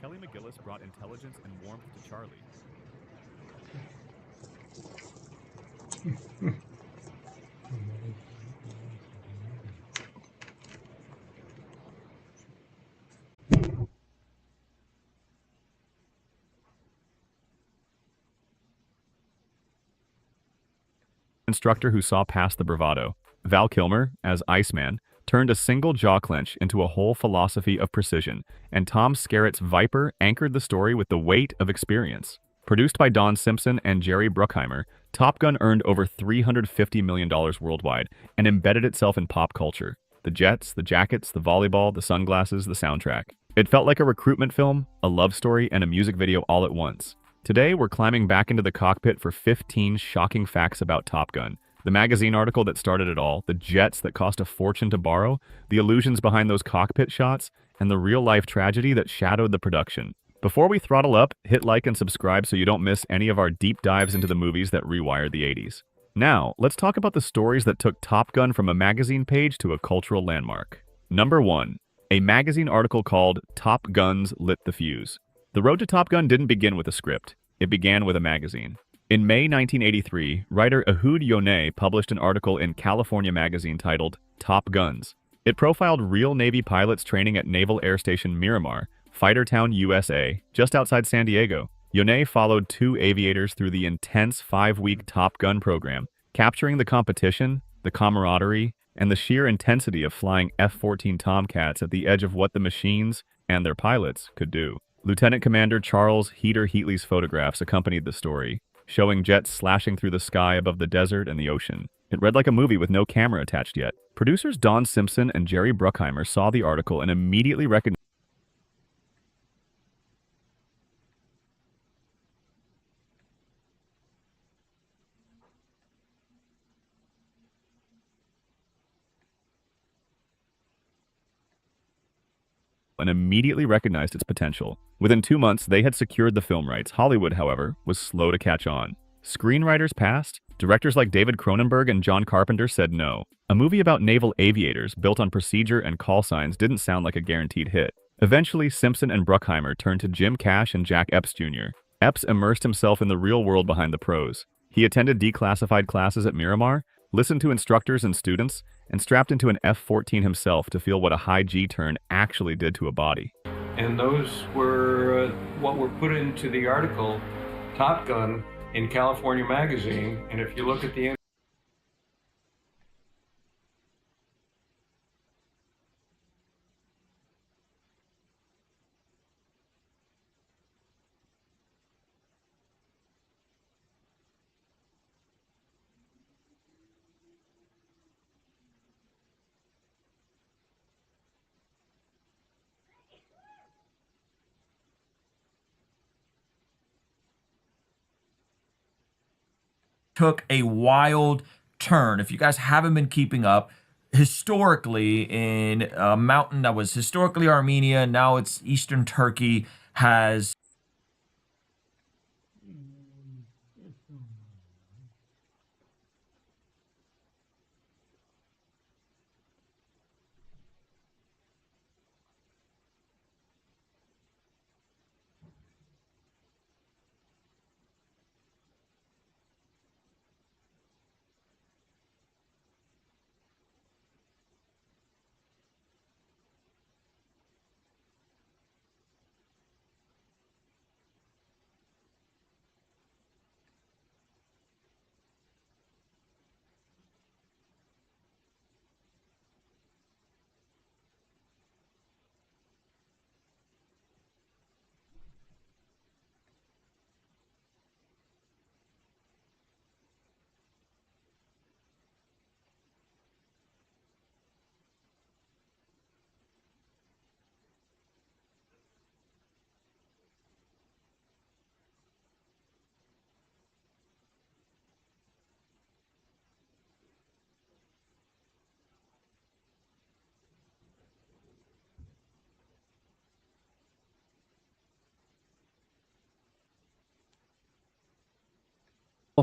Kelly McGillis brought intelligence and warmth to Charlie. Instructor who saw past the bravado. Val Kilmer, as Iceman, turned a single jaw clench into a whole philosophy of precision, and Tom Skerritt's Viper anchored the story with the weight of experience. Produced by Don Simpson and Jerry Bruckheimer, Top Gun earned over $350 million worldwide and embedded itself in pop culture. The jets, the jackets, the volleyball, the sunglasses, the soundtrack. It felt like a recruitment film, a love story, and a music video all at once. Today, we're climbing back into the cockpit for 15 shocking facts about Top Gun. The magazine article that started it all, the jets that cost a fortune to borrow, the illusions behind those cockpit shots, and the real-life tragedy that shadowed the production. Before we throttle up, hit like and subscribe so you don't miss any of our deep dives into the movies that rewired the 80s. Now, let's talk about the stories that took Top Gun from a magazine page to a cultural landmark. Number 1. A magazine article called Top Guns Lit the Fuse. The road to Top Gun didn't begin with a script. It began with a magazine. In May 1983, writer Ehud Yonah published an article in California Magazine titled Top Guns. It profiled real Navy pilots training at Naval Air Station Miramar, Fightertown, USA, just outside San Diego. Yonah followed 2 aviators through the intense 5-week Top Gun program, capturing the competition, the camaraderie, and the sheer intensity of flying F-14 Tomcats at the edge of what the machines and their pilots could do. Lieutenant Commander Charles Heater Heatley's photographs accompanied the story, showing jets slashing through the sky above the desert and the ocean. It read like a movie with no camera attached yet. Producers Don Simpson and Jerry Bruckheimer saw the article and immediately recognized its potential. Within 2 months, they had secured the film rights. Hollywood, however, was slow to catch on. Screenwriters passed. Directors like David Cronenberg and John Carpenter said no. A movie about naval aviators built on procedure and call signs didn't sound like a guaranteed hit. Eventually, Simpson and Bruckheimer turned to Jim Cash and Jack Epps Jr. Epps immersed himself in the real world behind the pros. He attended declassified classes at Miramar, listened to instructors and students, and strapped into an F-14 himself to feel what a high G-turn actually did to a body. And those were what were put into the article, Top Gun, in California Magazine. And if you look at the took a wild turn. If you guys haven't been keeping up, historically in a mountain that was historically Armenia, now it's Eastern Turkey, has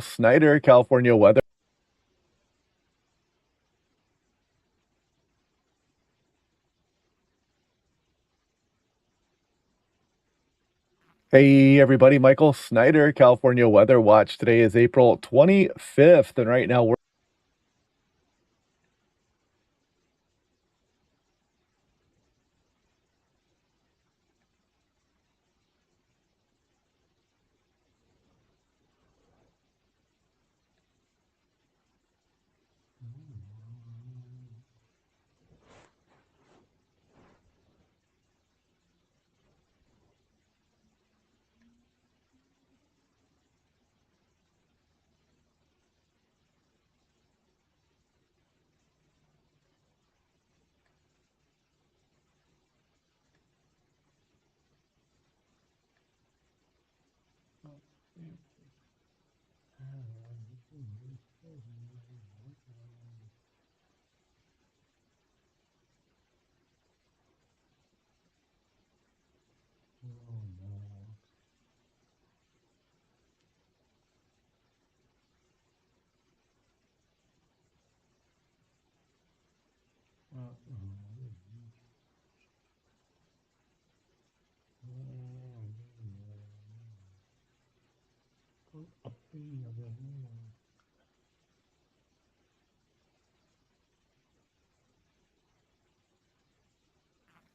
Snyder, California weather. Hey everybody, Michael Snyder, California Weather Watch. Today is April 25th, and right now we're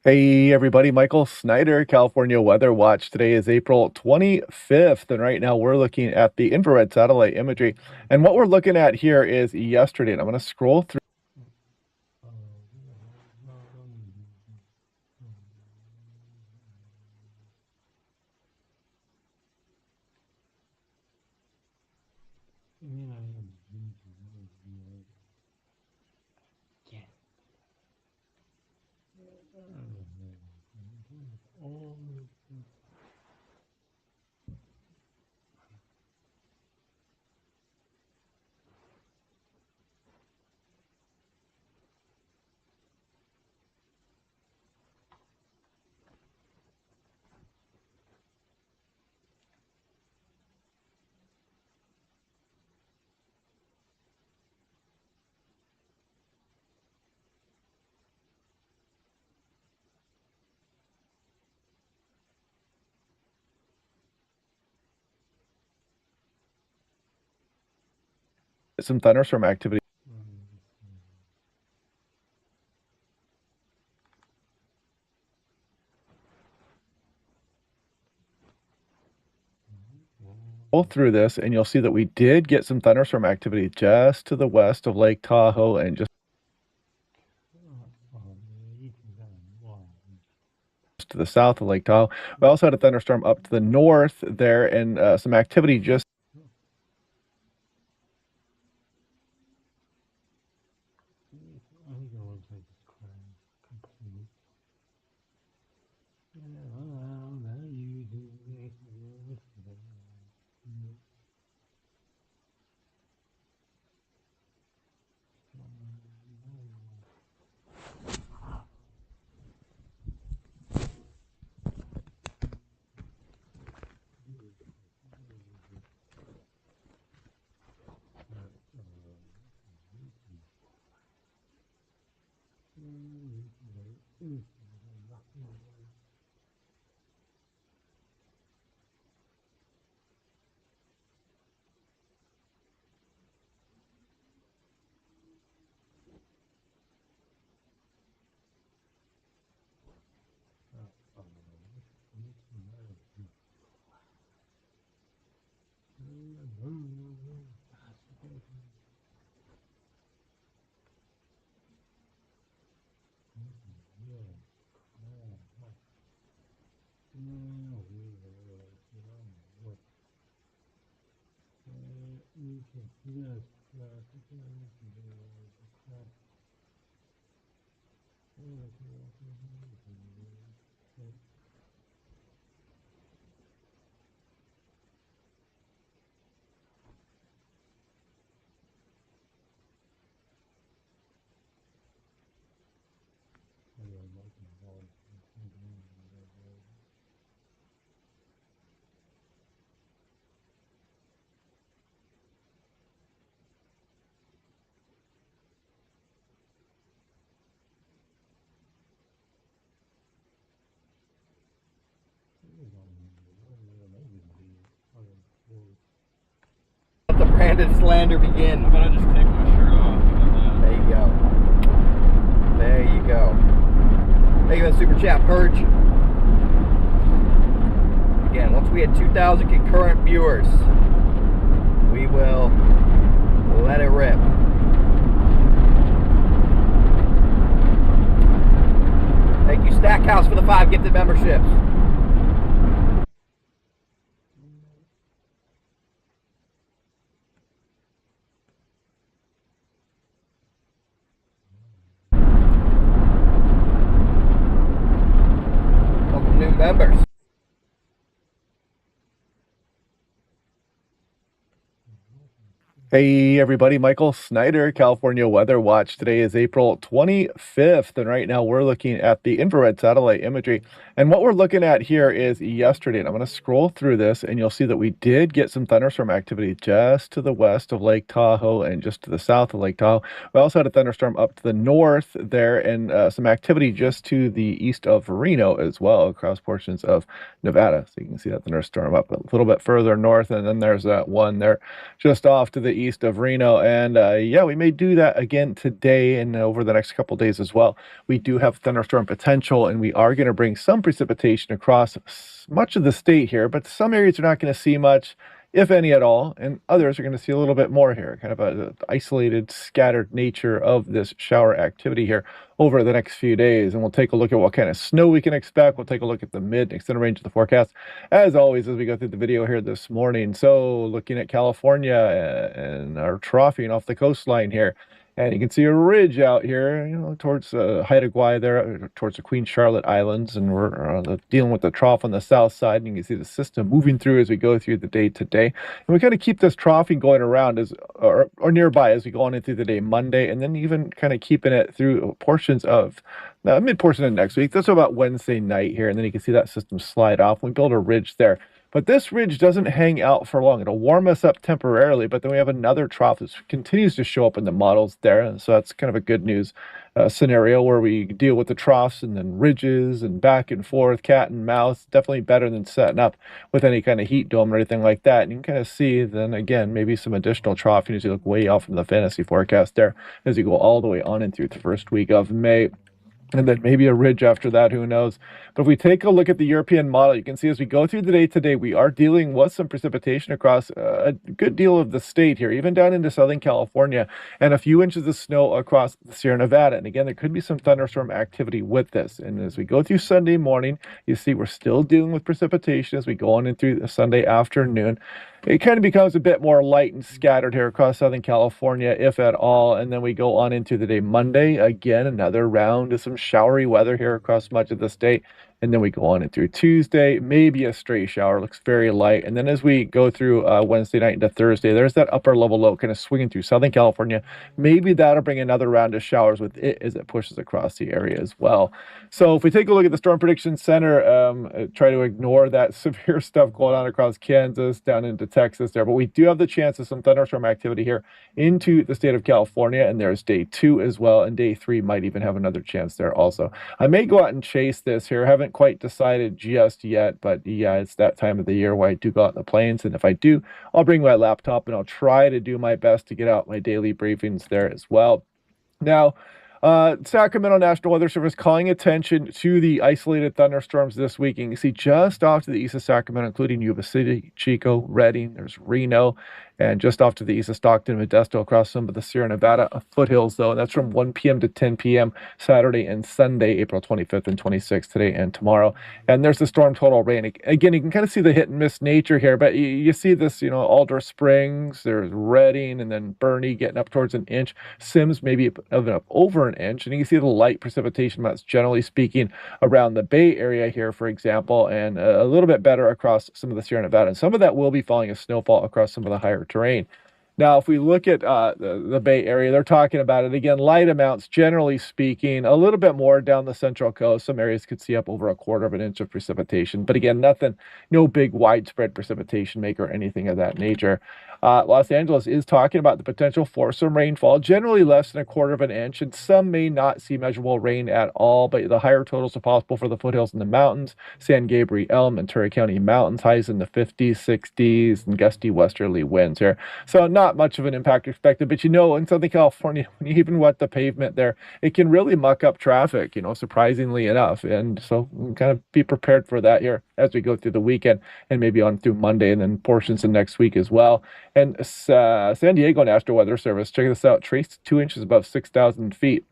Hey everybody, Michael Snyder, California Weather Watch. Today is April 25th, and right now we're looking at the infrared satellite imagery. And what we're looking at here is yesterday, and I'm going to scroll through. Some thunderstorm activity. Go through this, and you'll see that we did get some thunderstorm activity just to the west of Lake Tahoe and just to the south of Lake Tahoe. We also had a thunderstorm up to the north there, and some activity just Let the branded slander begin. I'm gonna just take my shirt off. There you go. There you go. Thank you for the super chat, Purge. Again, once we hit 2,000 concurrent viewers, we will let it rip. Thank you, Stackhouse, for the 5 gifted memberships. Welcome, new members. Hey everybody, Michael Snyder, California Weather Watch. Today is April 25th, and right now we're looking at the infrared satellite imagery. And what we're looking at here is yesterday, and I'm going to scroll through this, and you'll see that we did get some thunderstorm activity just to the west of Lake Tahoe and just to the south of Lake Tahoe. We also had a thunderstorm up to the north there, and some activity just to the east of Reno as well, across portions of Nevada. So you can see that thunderstorm up a little bit further north, and then there's that one there just off to the east of Reno. And yeah, we may do that again today and over the next couple days as well. We do have thunderstorm potential, and we are going to bring some precipitation across much of the state here, but some areas are not going to see much, if any at all, and others are going to see a little bit more here. Kind of a isolated, scattered nature of this shower activity here over the next few days. And we'll take a look at what kind of snow we can expect. We'll take a look at the mid and extended range of the forecast, as always, as we go through the video here this morning. So looking at California and our troughing off the coastline here. And you can see a ridge out here, you know, towards Haida Gwaii there, towards the Queen Charlotte Islands. And we're dealing with the trough on the south side. And you can see the system moving through as we go through the day today. And we kind of keep this troughing going around or nearby as we go on into the day Monday. And then even kind of keeping it through portions of mid-portion of next week. That's about Wednesday night here. And then you can see that system slide off. We build a ridge there. But this ridge doesn't hang out for long. It'll warm us up temporarily, but then we have another trough that continues to show up in the models there. And so that's kind of a good news scenario where we deal with the troughs and then ridges and back and forth, cat and mouse. Definitely better than setting up with any kind of heat dome or anything like that. And you can kind of see then again, maybe some additional troughing as you look way off from the fantasy forecast there as you go all the way on in through the first week of May. And then maybe a ridge after that, who knows. But if we take a look at the European model, you can see as we go through the day today, we are dealing with some precipitation across a good deal of the state here, even down into Southern California, and a few inches of snow across the Sierra Nevada. And again, there could be some thunderstorm activity with this. And as we go through Sunday morning, you see we're still dealing with precipitation as we go on in through the Sunday afternoon. It kind of becomes a bit more light and scattered here across Southern California, if at all. And then we go on into the day Monday. Again, another round of some showery weather here across much of the state. And then we go on in through Tuesday, maybe a stray shower, looks very light. And then as we go through Wednesday night into Thursday, there's that upper level low kind of swinging through Southern California. Maybe that'll bring another round of showers with it as it pushes across the area as well. So if we take a look at the Storm Prediction Center, try to ignore that severe stuff going on across Kansas, down into Texas there. But we do have the chance of some thunderstorm activity here into the state of California. And there's day 2 as well. And day 3 might even have another chance there also. I may go out and chase this here. Haven't quite decided just yet, but yeah, it's that time of the year where I do go out in the plains, and if I do, I'll bring my laptop and I'll try to do my best to get out my daily briefings there as well. Now, Sacramento National Weather Service calling attention to the isolated thunderstorms this week. And you can see just off to the east of Sacramento, including Yuba City, Chico, Redding, there's Reno. and just off to the east of Stockton, Modesto, across some of the Sierra Nevada foothills, though. And that's from 1 p.m. to 10 p.m. Saturday and Sunday, April 25th and 26th, today and tomorrow. And there's the storm total rain. Again, you can kind of see the hit and miss nature here, but you see this, Alder Springs, there's Redding, and then Bernie getting up towards an inch. Sims maybe up over an inch. And you can see the light precipitation amounts, generally speaking, around the Bay Area here, for example, and a little bit better across some of the Sierra Nevada. And some of that will be falling as snowfall across some of the higher terrain. Now, if we look at the Bay Area, they're talking about it again, light amounts, generally speaking, a little bit more down the Central Coast. Some areas could see up over 1/4 of an inch of precipitation, but again, no big widespread precipitation maker or anything of that nature. Los Angeles is talking about the potential for some rainfall, generally less than 1/4 of an inch, and some may not see measurable rain at all, but the higher totals are possible for the foothills and the mountains, San Gabriel, Ventura County mountains, highs in the 50s, 60s, and gusty westerly winds here. So not much of an impact expected, but in Southern California, when you even wet the pavement there, it can really muck up traffic, surprisingly enough. And so kind of be prepared for that here as we go through the weekend and maybe on through Monday and then portions of next week as well. And San Diego National Weather Service, check this out, traced 2 inches above 6,000 feet.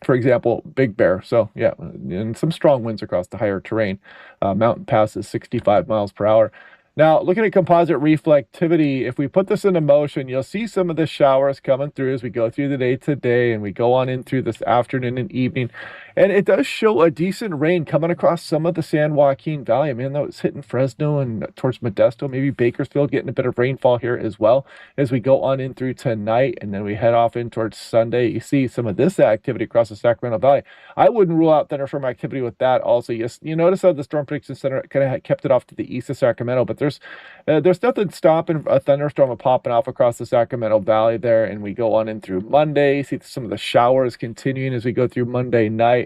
For example, Big Bear. So yeah, and some strong winds across the higher terrain. Mountain passes 65 miles per hour. Now, looking at composite reflectivity, if we put this into motion, you'll see some of the showers coming through as we go through the day today and we go on in through this afternoon and evening. And it does show a decent rain coming across some of the San Joaquin Valley. I mean, though it's hitting Fresno and towards Modesto, maybe Bakersfield getting a bit of rainfall here as well as we go on in through tonight. And then we head off in towards Sunday. You see some of this activity across the Sacramento Valley. I wouldn't rule out thunderstorm activity with that also. You notice how the Storm Prediction Center kind of kept it off to the east of Sacramento, but there's nothing stopping a thunderstorm popping off across the Sacramento Valley there. And we go on in through Monday, see some of the showers continuing as we go through Monday night.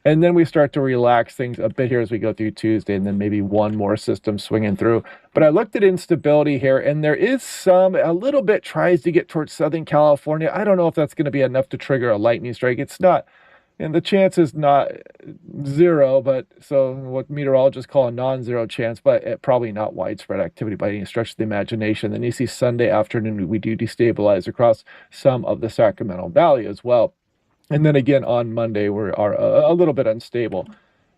And then we start to relax things a bit here as we go through Tuesday, and then maybe one more system swinging through. But I looked at instability here, and there is a little bit tries to get towards Southern California. I don't know if that's going to be enough to trigger a lightning strike. It's not, and the chance is not zero, but so what meteorologists call a non-zero chance, but probably not widespread activity by any stretch of the imagination. Then you see Sunday afternoon, we do destabilize across some of the Sacramento Valley as well. And then again on Monday, we are a little bit unstable.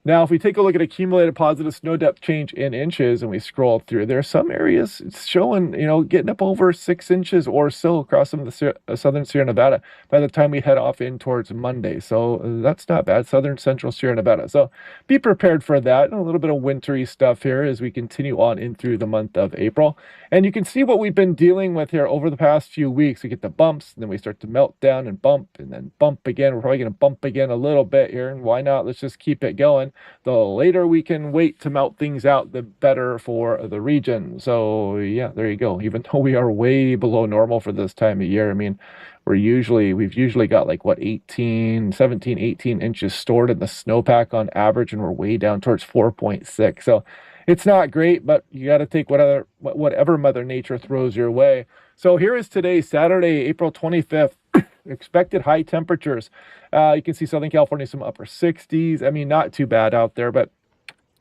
Now, if we take a look at accumulated positive snow depth change in inches and we scroll through, there are some areas it's showing, getting up over 6 inches or so across some of the southern Sierra Nevada by the time we head off in towards Monday. So that's not bad. Southern central Sierra Nevada. So be prepared for that. And a little bit of wintry stuff here as we continue on in through the month of April. And you can see what we've been dealing with here over the past few weeks. We get the bumps, and then we start to melt down and then bump again. We're probably going to bump again a little bit here. And why not? Let's just keep it going. The later we can wait to melt things out, the better for the region. So yeah, there you go. Even though we are way below normal for this time of year, I mean, we've usually got like 17, 18 inches stored in the snowpack on average, and we're way down towards 4.6. So it's not great, but you got to take whatever Mother Nature throws your way. So here is today, Saturday, April 25th. Expected high temperatures. You can see Southern California, some upper 60s. I mean, not too bad out there, but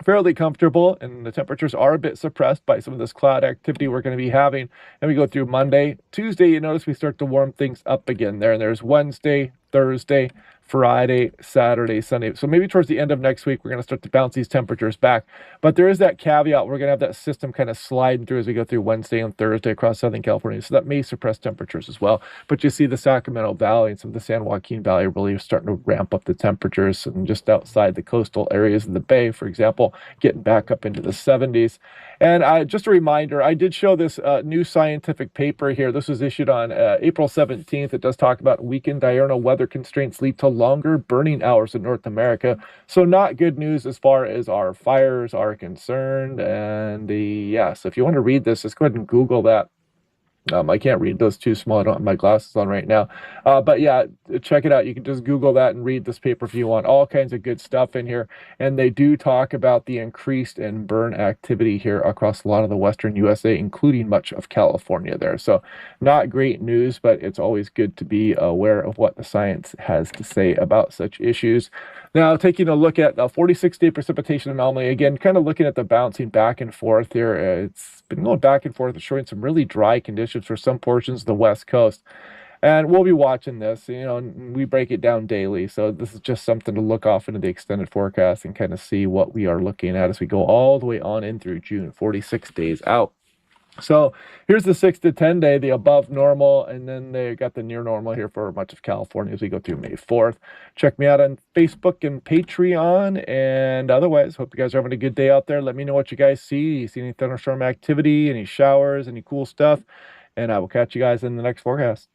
fairly comfortable. And the temperatures are a bit suppressed by some of this cloud activity we're going to be having. And we go through Monday. Tuesday, you notice we start to warm things up again there. And there's Wednesday, Thursday, Friday, Saturday, Sunday. So maybe towards the end of next week, we're going to start to bounce these temperatures back. But there is that caveat. We're going to have that system kind of sliding through as we go through Wednesday and Thursday across Southern California. So that may suppress temperatures as well. But you see the Sacramento Valley and some of the San Joaquin Valley really starting to ramp up the temperatures, and just outside the coastal areas of the Bay, for example, getting back up into the 70s. And just a reminder, I did show this new scientific paper here. This was issued on April 17th. It does talk about weakened diurnal weather constraints lead to longer burning hours in North America. So not good news as far as our fires are concerned. And so if you want to read this, just go ahead and Google that. I can't read those too small. I don't have my glasses on right now. But yeah, check it out. You can just Google that and read this paper if you want. All kinds of good stuff in here. And they do talk about the increased and burn activity here across a lot of the western USA, including much of California there. So not great news, but it's always good to be aware of what the science has to say about such issues. Now, taking a look at the 46-day precipitation anomaly, again, kind of looking at the bouncing back and forth here. It's been going back and forth, showing some really dry conditions for some portions of the West Coast. And we'll be watching this, and we break it down daily. So this is just something to look off into the extended forecast and kind of see what we are looking at as we go all the way on in through June, 46 days out. So here's the 6 to 10 day, the above normal, and then they got the near normal here for much of California as we go through May 4th. Check me out on Facebook and Patreon. And otherwise, hope you guys are having a good day out there. Let me know what you guys see. You see any thunderstorm activity, any showers, any cool stuff. And I will catch you guys in the next forecast.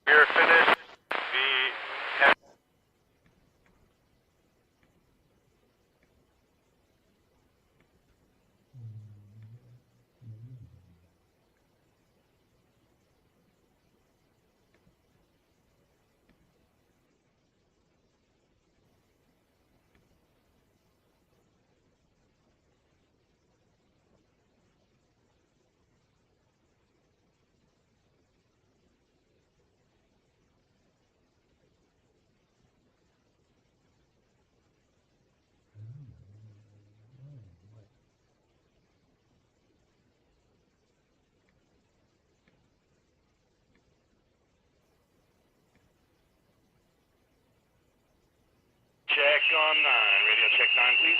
We're finished. The check on 9. Radio check 9, please.